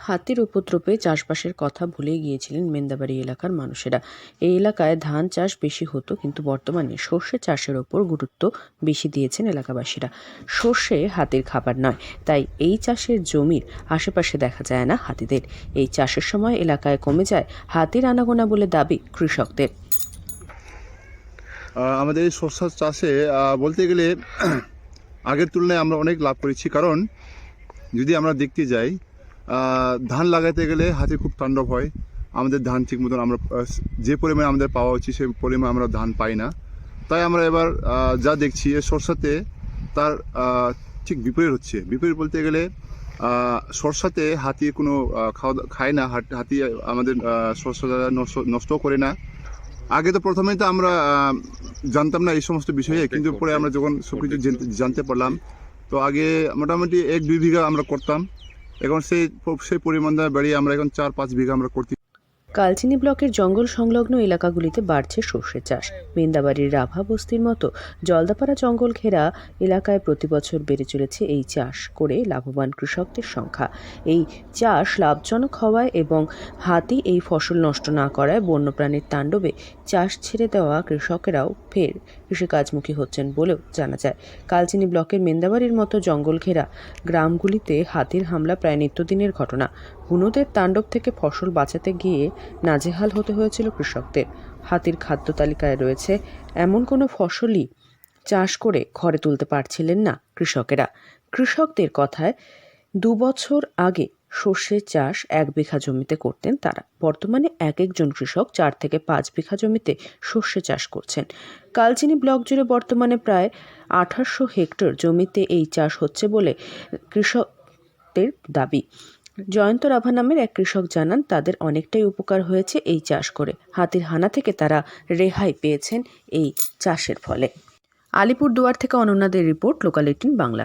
হাতির উপদ্রবে চাষবাসের কথা ভুলেই গিয়েছিলেন মেন্দাবাড়ি এলাকার মানুষেরা। এই এলাকায় ধান চাষ বেশি হতো, কিন্তু বর্তমানে সর্ষে চাষের ওপর গুরুত্ব বেশি দিয়েছেন এলাকাবাসীরা। সর্ষে হাতির খাবার নয়, তাই এই চাষের জমির আশেপাশে দেখা যায় না হাতিদের। এই চাষের সময় এলাকায় কমে যায় হাতির আনাগোনা বলে দাবি কৃষকদের। আমাদের এই শস্য চাষে বলতে গেলে আগের তুলনায় আমরা অনেক লাভ করেছি। কারণ যদি আমরা দেখতে যাই, ধান লাগাতে গেলে হাতি খুব তাণ্ডব হয়। আমাদের ধান ঠিক মতন আমরা যে পরিমাণে আমাদের পাওয়া উচিত সেই পরিমাণে আমরা ধান পাই না। তাই আমরা এবার যা দেখছি এই সরষাতে তার ঠিক বিপরীত হচ্ছে। বিপরীত বলতে গেলে সরষাতে হাতি কোনো খায় না, হাতি আমাদের শস্য নষ্ট করে না। আগে তো প্রথমেই তো আমরা জানতাম না এই সমস্ত বিষয়ে, কিন্তু পরে আমরা যখন সবকিছু জানতে পারলাম, তো আগে মোটামুটি 1-2 বিঘা আমরা করতাম, এখন সেই পরিমাণটা বাড়িয়ে আমরা এখন 4-5 বিঘা আমরা করতে। কালচিনি ব্লকের জঙ্গল সংলগ্ন এলাকাগুলিতে বাড়ছে সর্ষে চাষ। মেন্দাবাড়ির রাভা বস্তির মতো জলদাপাড়া জঙ্গল ঘেরা এলাকায় প্রতি বছর বেড়ে চলেছে এই চাষ করে লাভবান কৃষকদের সংখ্যা। এই চাষ লাভজনক হওয়ায় এবং হাতি এই ফসল নষ্ট না করায় বন্যপ্রাণীর তাণ্ডবে চাষ ছেড়ে দেওয়া কৃষকেরাও ফের কৃষিকাজমুখী হচ্ছেন বলেও জানা যায়। কালচিনি ব্লকের মেন্দাবাড়ির মতো জঙ্গল ঘেরা গ্রামগুলিতে হাতির হামলা প্রায় নিত্যদিনের ঘটনা। বুনোদের তাণ্ডব থেকে ফসল বাঁচাতে গিয়ে নাজেহাল হতে হয়েছিল কৃষকদের। হাতির খাদ্য তালিকায় রয়েছে এমন কোনো ফসলই চাষ করে ঘরে তুলতে পারছিলেন না কৃষকেরা। কৃষকদের কথায় 2 বছর আগে সর্ষে চাষ 1 বিঘা জমিতে করতেন তারা। বর্তমানে একজন কৃষক 4 থেকে 5 বিঘা জমিতে সর্ষে চাষ করছেন। কালচিনি ব্লক জুড়ে বর্তমানে প্রায় 1800 হেক্টর জমিতে এই চাষ হচ্ছে বলে কৃষকদের দাবি। জয়ন্ত রাভা নামের এক কৃষক জানান, তাদের অনেকটাই উপকার হয়েছে এই চাষ করে। হাতির হানা থেকে তারা রেহাই পেয়েছেন এই চাষের ফলে। আলিপুরদুয়ার থেকে অনন্যাদের রিপোর্ট, লোকাল 18 বাংলা।